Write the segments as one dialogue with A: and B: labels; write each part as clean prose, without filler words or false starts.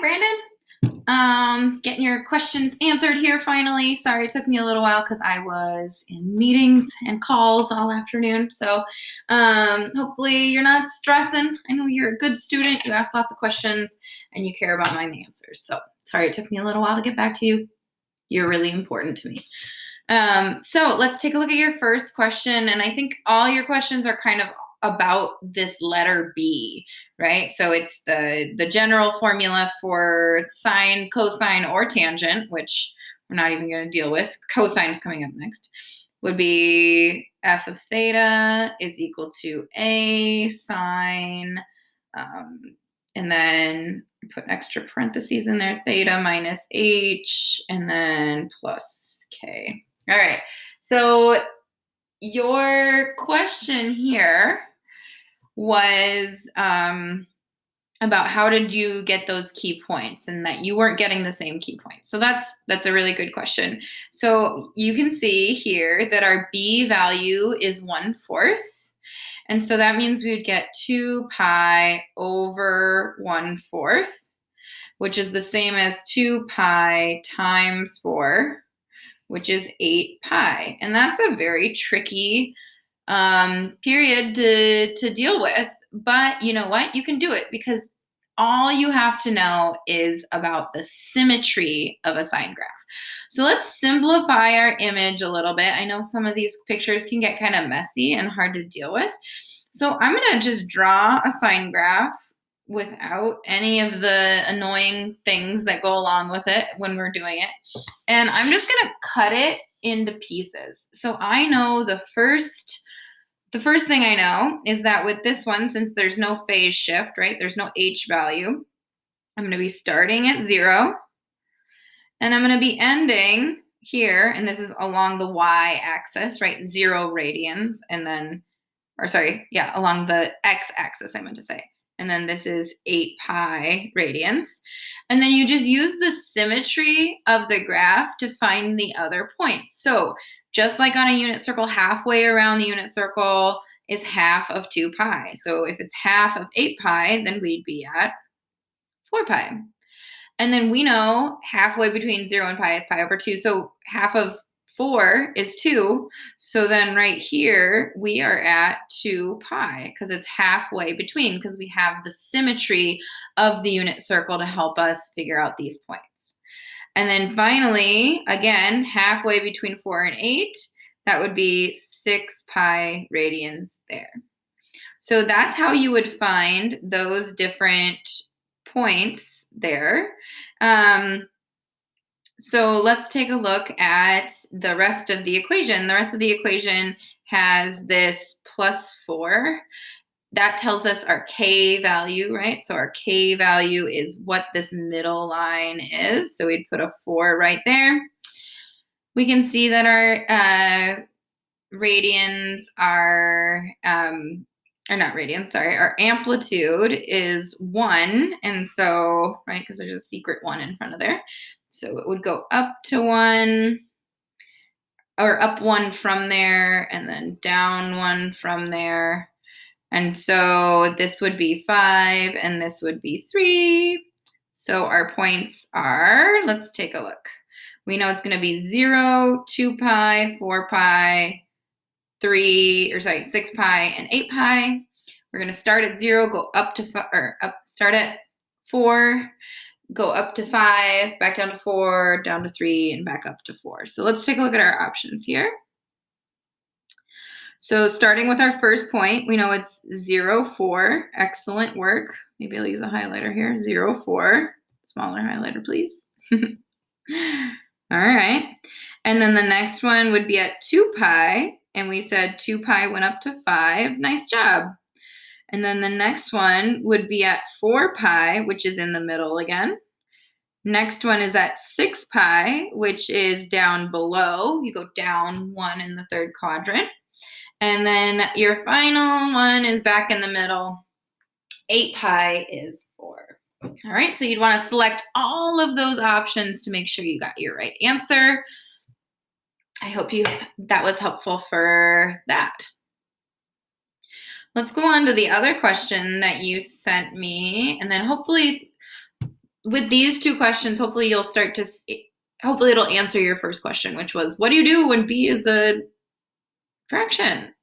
A: Brandon. Getting your questions answered here finally. Sorry it took me a little while because I was in meetings and calls all afternoon. So hopefully you're not stressing. I know you're a good student. You ask lots of questions and you care about my answers. So sorry it took me a little while to get back to you. You're really important to me. So let's take a look at your first question. And I think all your questions are kind of about this letter B, right? So it's the general formula for sine, cosine, or tangent, which we're not even going to deal with. Cosine is coming up next. Would be f of theta is equal to a sine, and then put extra parentheses in there, theta minus h, and then plus k. All right, so your question here was about how did you get those key points and that you weren't getting the same key points. So that's a really good question. So you can see here that our B value is 1/4. And so that means we would get 2 pi over 1/4, which is the same as 2 pi times 4, which is 8 pi. And that's a very tricky period to deal with. But you know what? You can do it because all you have to know is about the symmetry of a sine graph. So let's simplify our image a little bit. I know some of these pictures can get kind of messy and hard to deal with. So I'm going to just draw a sine graph without any of the annoying things that go along with it when we're doing it. And I'm just going to cut it into pieces. So I know the first thing I know is that with this one, since there's no phase shift, right? There's no h value. I'm going to be starting at 0. And I'm going to be ending here, and this is along the y-axis, right? 0 radians, and then, along the x-axis, I meant to say. And then this is 8 pi radians. And then you just use the symmetry of the graph to find the other points. So just like on a unit circle, halfway around the unit circle is half of 2 pi. So if it's half of 8 pi, then we'd be at 4 pi. And then we know halfway between 0 and pi is pi over 2. So half of 4 is 2. So then right here, we are at 2 pi because it's halfway between, because we have the symmetry of the unit circle to help us figure out these points. And then finally, again, halfway between 4 and 8, that would be 6 pi radians there. So that's how you would find those different points there. So let's take a look at the rest of the equation. The rest of the equation has this +4. That tells us our k value, right? So our k value is what this middle line is. So we'd put a 4 right there. We can see that our radians are, or not radians, sorry, our amplitude is 1. And so, right, because there's a secret 1 in front of there. So it would go up to 1, or up 1 from there, and then down 1 from there. And so this would be 5, and this would be 3. So our points are, let's take a look. We know it's going to be 0, 2 pi, 4 pi, 6 pi, and 8 pi. We're going to start at 0, go up to 5, start at 4, go up to 5, back down to 4, down to 3, and back up to 4. So let's take a look at our options here. So starting with our first point, we know it's 0, 4. Excellent work. Maybe I'll use a highlighter here. 0, 4. Smaller highlighter, please. All right. And then the next one would be at 2 pi. And we said 2 pi went up to 5. Nice job. And then the next one would be at 4 pi, which is in the middle again. Next one is at 6 pi, which is down below. You go down 1 in the third quadrant. And then your final one is back in the middle. 8 pi is 4. All right, so you'd want to select all of those options to make sure you got your right answer. I hope that was helpful for that. Let's go on to the other question that you sent me, and then hopefully with these two questions, hopefully you'll start to, hopefully it'll answer your first question, which was, what do you do when b is a fraction?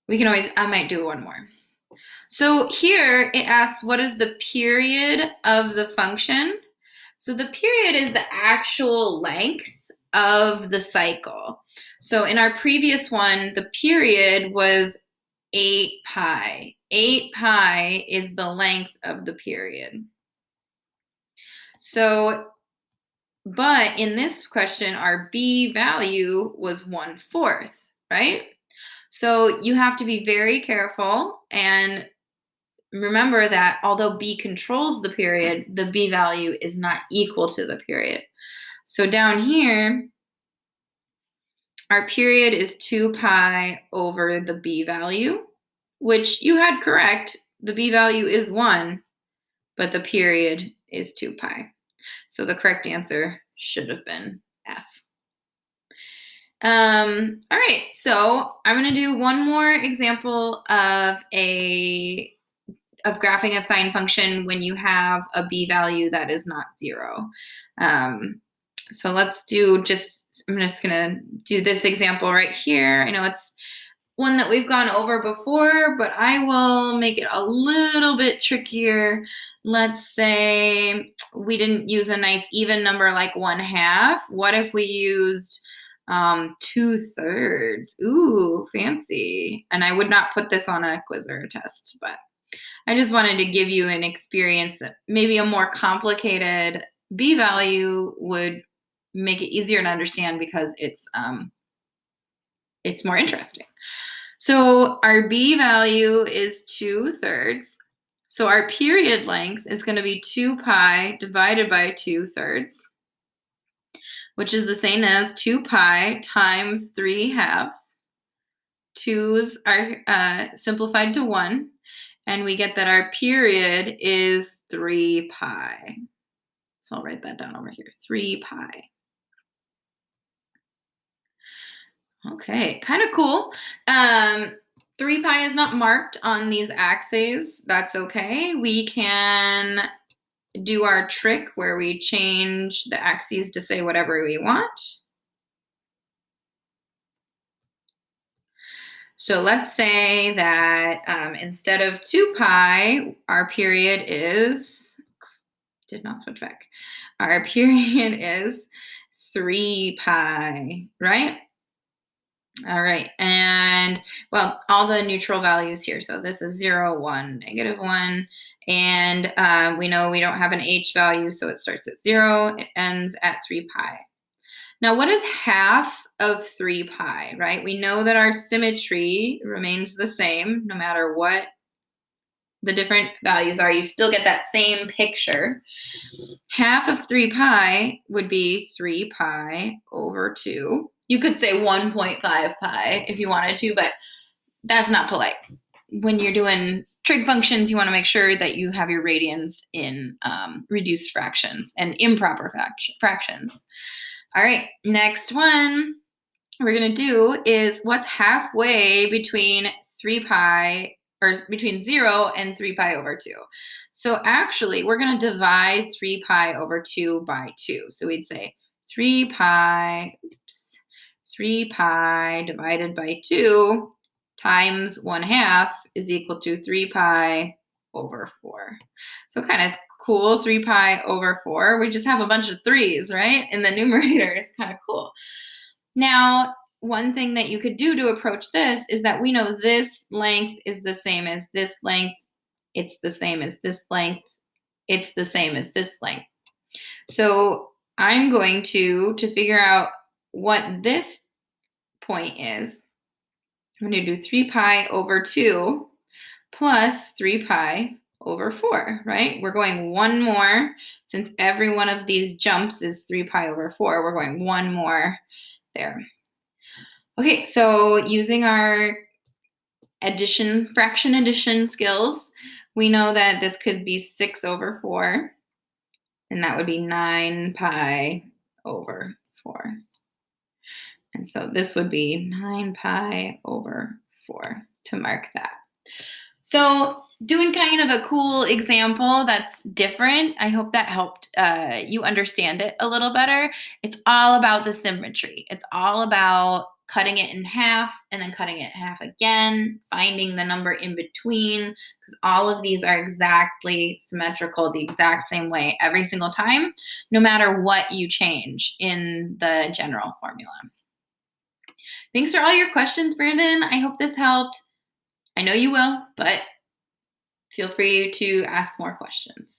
A: We can always, I might do one more. So here it asks, what is the period of the function? So the period is the actual length of the cycle. So in our previous one, the period was 8 pi. 8 pi is the length of the period. So, but in this question, our b value was 1/4, right? So you have to be very careful and remember that although b controls the period, the b value is not equal to the period. So down here, our period is 2 pi over the b value, which you had correct. The b value is 1, but the period is 2 pi. So the correct answer should have been F. All right, so I'm going to do one more example of graphing a sine function when you have a b value that is not 0. So let's do I'm just gonna do this example right here. I know it's one that we've gone over before, but I will make it a little bit trickier. Let's say we didn't use a nice even number like 1/2. What if we used 2/3? Ooh, fancy. And I would not put this on a quiz or a test, but I just wanted to give you an experience. Maybe a more complicated b value would make it easier to understand because it's more interesting. So our b value is 2/3. So our period length is going to be 2 pi divided by 2/3, which is the same as 2 pi times 3/2. 2's are simplified to 1. And we get that our period is 3 pi. So I'll write that down over here, 3 pi. Okay, kind of cool. 3 pi is not marked on these axes. That's okay. We can do our trick where we change the axes to say whatever we want. So let's say that instead of 2 pi, our period is, did not switch back. Our period is 3 pi, right? All right, and well, all the neutral values here. So this is 0, 1, -1, and we know we don't have an h value, so it starts at 0, it ends at 3 pi. Now, what is half of 3 pi, right? We know that our symmetry remains the same no matter what the different values are. You still get that same picture. Half of 3 pi would be 3 pi over 2. You could say 1.5 pi if you wanted to, but that's not polite. When you're doing trig functions, you want to make sure that you have your radians in reduced fractions and improper fractions. All right, next one we're going to do is what's halfway between 3 pi, or between 0 and 3 pi over 2. So actually, we're going to divide 3 pi over 2 by 2. So we'd say 3 pi divided by 2 times 1/2 is equal to 3 pi over 4. So kind of cool, 3 pi over 4. We just have a bunch of 3's, right? In the numerator. It's kind of cool. Now, one thing that you could do to approach this is that we know this length is the same as this length. It's the same as this length. It's the same as this length. So I'm going to figure out what this point is, I'm going to do 3 pi over 2 plus 3 pi over 4, right? We're going one more. Since every one of these jumps is 3 pi over 4, we're going one more there. Okay, so using our fraction addition skills, we know that this could be 6 over 4, and that would be 9 pi over 4. And so this would be 9 pi over 4 to mark that. So doing kind of a cool example that's different. I hope that helped you understand it a little better. It's all about the symmetry. It's all about cutting it in half and then cutting it in half again, finding the number in between, because all of these are exactly symmetrical the exact same way every single time, no matter what you change in the general formula. Thanks for all your questions, Brandon. I hope this helped. I know you will, but feel free to ask more questions.